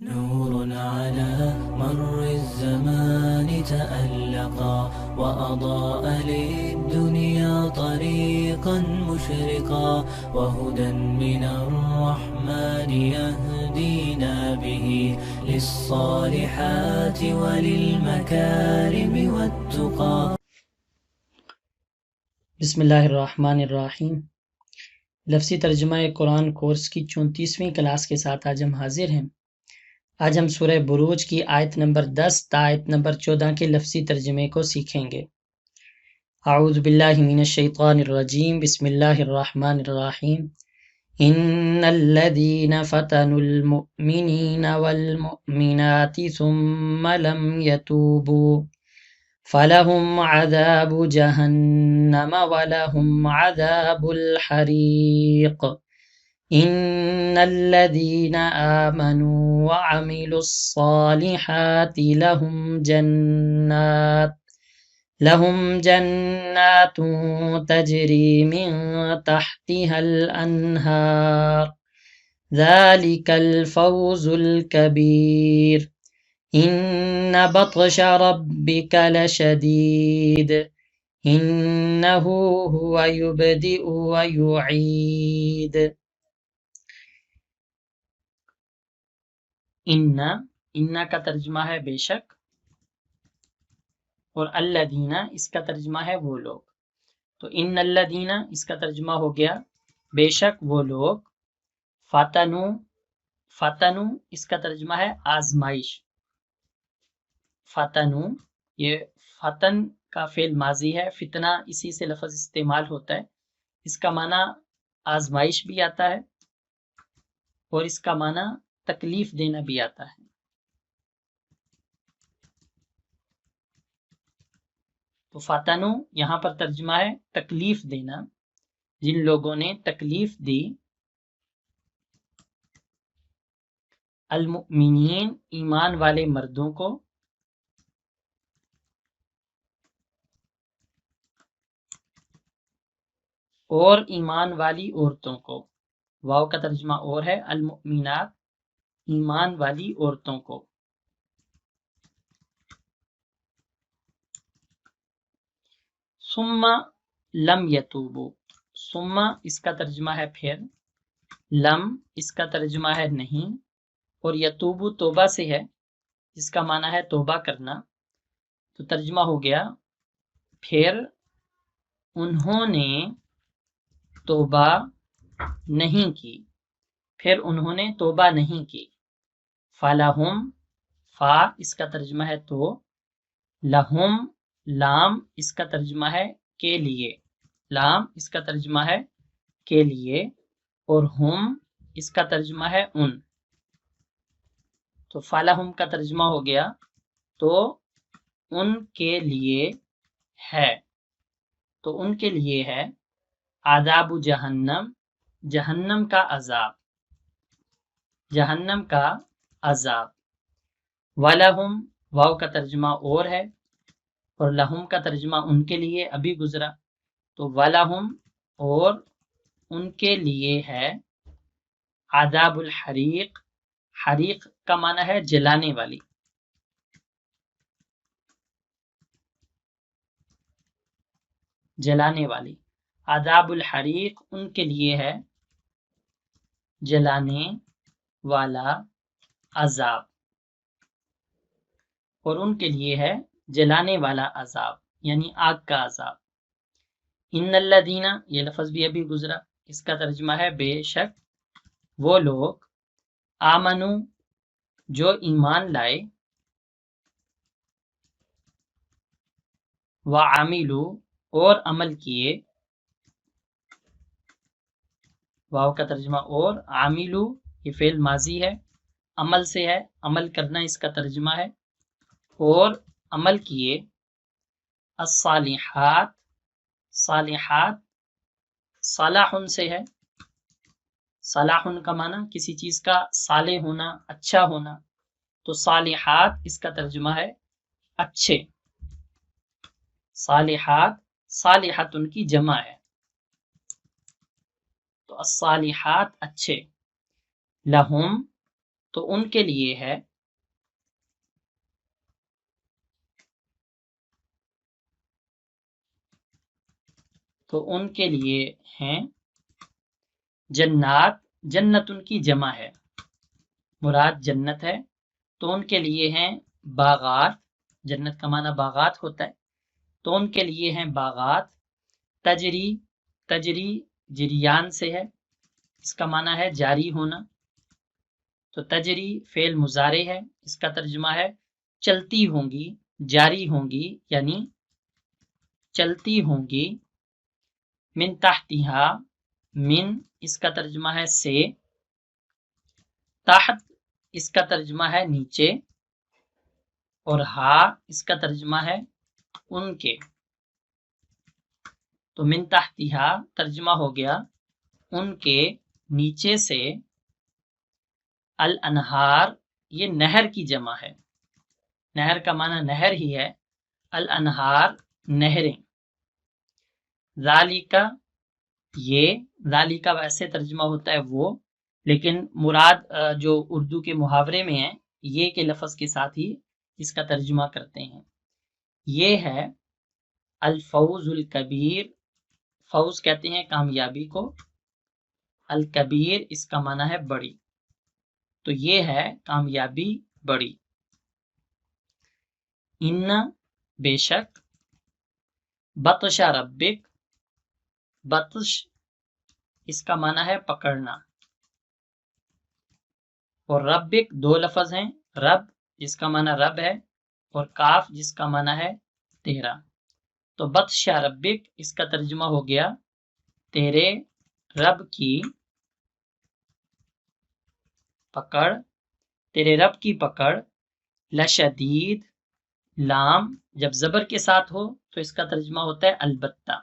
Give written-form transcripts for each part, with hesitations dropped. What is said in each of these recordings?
نور على مر الزمان تألقا وأضاء للدنيا طريقا مشرقا وهدى من الرحمن يهدينا به للصالحات وللمكارم والتقى. بسم اللہ الرحمن الرحیم۔ لفظی ترجمہ قرآن کورس کی 34ویں کلاس کے ساتھ آج ہم حاضر ہیں۔ آج ہم سورہ بروج کی آیت نمبر 10 تا آیت نمبر 14 کے لفظی ترجمے کو سیکھیں گے۔ اعوذ باللہ من الشیطان الرجیم، بسم اللہ الرحمن الرحیم۔ ان الذین فتنوا المؤمنین والمؤمنات ثم لم يتوبوا فلهم عذاب جہنم ولهم عذاب الحریق۔ ان الذین آمنوا وعملوا الصالحات لهم جنات تجری من تحتها الانہار ذلك الفوز الکبیر۔ ان بطش ربک لشدید انہ هو یبدئ ویعید۔ ان کا ترجمہ ہے بے شک، اور الذین اس کا ترجمہ ہے وہ لوگ۔ تو ان الذین اس کا ترجمہ ہو گیا بے شک وہ لوگ، فتنو اس کا ترجمہ ہے آزمائش۔ فتنو یہ فتن کا فعل ماضی ہے، فتنہ اسی سے لفظ استعمال ہوتا ہے۔ اس کا معنی آزمائش بھی آتا ہے اور اس کا معنی تکلیف دینا بھی آتا ہے۔ تو فتنو یہاں پر ترجمہ ہے تکلیف دینا، جن لوگوں نے تکلیف دی۔ المؤمنین ایمان والے مردوں کو، اور ایمان والی عورتوں کو۔ واو کا ترجمہ اور ہے، المؤمنات ایمان والی عورتوں کو۔ ثم لم یتوبو، ثم اس کا ترجمہ ہے پھر، لم اس کا ترجمہ ہے نہیں، اور یتوبو توبہ سے ہے جس کا معنی ہے توبہ کرنا۔ تو ترجمہ ہو گیا پھر انہوں نے توبہ نہیں کی، پھر انہوں نے توبہ نہیں کی۔ فَلَهُمْ فا اس کا ترجمہ ہے تو، لہم لام اس کا ترجمہ ہے کے لیے، لام اس کا ترجمہ ہے کے لیے، اور ہم اس کا ترجمہ ہے ان۔ تو فَلَهُمْ کا ترجمہ ہو گیا تو ان کے لیے ہے، تو ان کے لیے ہے عذاب جہنم، جہنم کا عذاب، جہنم کا عذاب۔ وَلَهُمْ واو کا ترجمہ اور ہے، اور لہم کا ترجمہ ان کے لیے ابھی گزرا، تو وَلَهُمْ اور ان کے لیے ہے عذاب الحریق، حریق کا معنی ہے جلانے والی۔ جلانے والی، عذاب الحریق ان کے لیے ہے جلانے والا عذاب، اور ان کے لیے ہے جلانے والا عذاب یعنی آگ کا عذاب۔ ان الذین یہ لفظ بھی ابھی گزرا، اس کا ترجمہ ہے بے شک وہ لوگ، آمنو جو ایمان لائے، وعملو اور عمل کیے، واو کا ترجمہ اور، عاملو یہ فعل ماضی ہے، عمل سے ہے، عمل کرنا اس کا ترجمہ ہے، اور عمل کیے۔ الصالحات صالحات صلاح سے ہے، صلاح کا معنی کسی چیز کا صالح ہونا، اچھا ہونا، تو صالحات اس کا ترجمہ ہے اچھے۔ صالحات صالحات ان کی جمع ہے، تو الصالحات اچھے، لہم تو ان کے لیے ہے ہیں جنات، جنت ان کی جمع ہے، مراد جنت ہے، تو ان کے لیے ہیں باغات، جنت کا معنی باغات ہوتا ہے، تو ان کے لیے ہیں باغات، تجری، تجری جریان سے ہے، اس کا معنی ہے جاری ہونا، تو تجری فعل مضارع ہے، اس کا ترجمہ ہے چلتی ہوں گی، جاری ہوں گی، یعنی چلتی ہوں گی، من تحتہا، من اس کا ترجمہ ہے سے، تحت اس کا ترجمہ ہے نیچے، اور ہا اس کا ترجمہ ہے ان کے، تو من تحتہا ترجمہ ہو گیا ان کے نیچے سے، الانہار یہ نہر کی جمع ہے، نہر کا معنی نہر ہی ہے، الانہار نہریں، ذالکا یہ، ذالکا ویسے ترجمہ ہوتا ہے وہ، لیکن مراد جو اردو کے محاورے میں ہے یہ کے لفظ کے ساتھ ہی اس کا ترجمہ کرتے ہیں، یہ ہے الفوز الکبیر، فوز کہتے ہیں کامیابی کو، الکبیر اس کا معنی ہے بڑی، تو یہ ہے کامیابی بڑی، ان بے شک، بطش ربک، بطش اس کا معنی ہے پکڑنا، اور ربک دو لفظ ہیں، رب جس کا معنی رب ہے اور کاف جس کا معنی ہے تیرا، تو بطش ربک اس کا ترجمہ ہو گیا تیرے رب کی پکڑ، تیرے رب کی پکڑ، لشدید، لام جب زبر کے ساتھ ہو تو اس کا ترجمہ ہوتا ہے البتہ،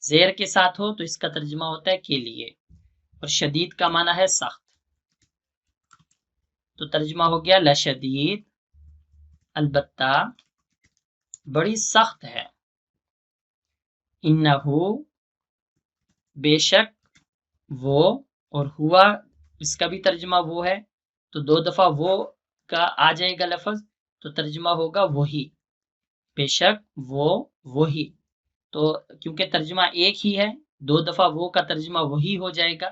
زیر کے ساتھ ہو تو اس کا ترجمہ ہوتا ہے کے لیے، اور شدید کا معنی ہے سخت، تو ترجمہ ہو گیا لشدید، البتہ بڑی سخت ہے، انہو بے شک وہ، اور ہوا اس کا بھی ترجمہ وہ ہے، تو دو دفعہ وہ کا آ جائے گا لفظ تو ترجمہ ہوگا وہی، بے شک وہ وہی، تو کیونکہ ترجمہ ایک ہی ہے دو دفعہ وہ کا ترجمہ وہی ہو جائے گا،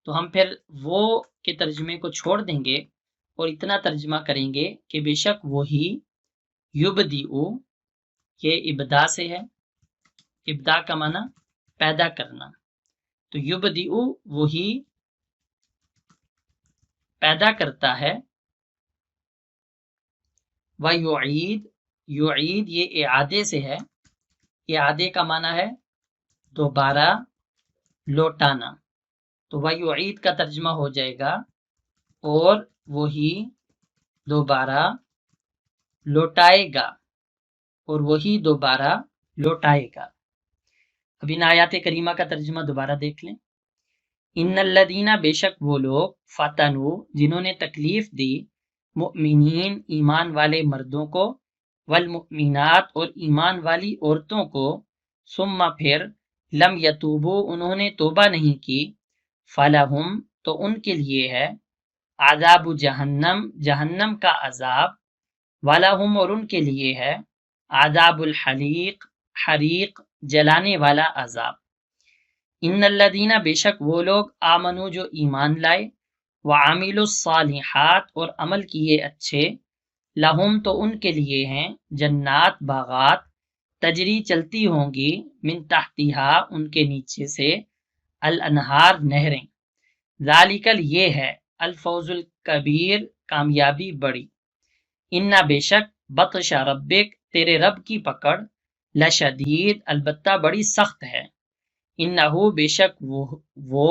تو ہم پھر وہ کے ترجمے کو چھوڑ دیں گے اور اتنا ترجمہ کریں گے کہ بے شک وہی، یبدئو یہ ابدا سے ہے، ابدا کا معنی پیدا کرنا، تو یبدئو وہی پیدا کرتا ہے، ویعید، یعید یہ اعادے سے ہے، اعادے کا معنی ہے دوبارہ لوٹانا، تو ویعید کا ترجمہ ہو جائے گا اور وہی دوبارہ لوٹائے گا، اور وہی دوبارہ لوٹائے گا۔ اب ان آیات کریمہ کا ترجمہ دوبارہ دیکھ لیں، ان الذین بے شک وہ لوگ، فتنوا جنہوں نے تکلیف دی، مؤمنین ایمان والے مردوں کو، والمؤمنات اور ایمان والی عورتوں کو، ثم پھر لم یتوبوا انہوں نے توبہ نہیں کی، فلہم تو ان کے لیے ہے، عذاب جہنم جہنم کا عذاب، ولہم اور ان کے لیے ہے، عذاب الحریق حریق جلانے والا عذاب۔ ان الذین بے شک وہ لوگ، آمنو جو ایمان لائے، وعاملوا الصالحات اور عمل کیے اچھے، لہم تو ان کے لیے ہیں، جنات باغات، تجری چلتی ہوں گی، من تحتہا ان کے نیچے سے، الانہار نہریں، ذالک یہ ہے، الفوز الکبیر کامیابی بڑی، ان بے شک، بطش ربک تیرے رب کی پکڑ، لشدید البتہ بڑی سخت ہے، انہو بے شک وہ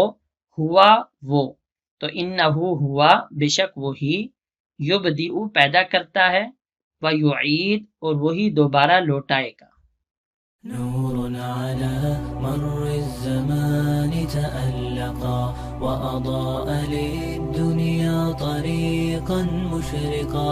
ہوا وہ، تو انہو ہوا بے شک وہی، یبدئ پیدا کرتا ہے، ویعید اور وہی دوبارہ لوٹائے گا۔ نور على مر الزمان تألقا وأضاء للدنيا طريقا مشرقا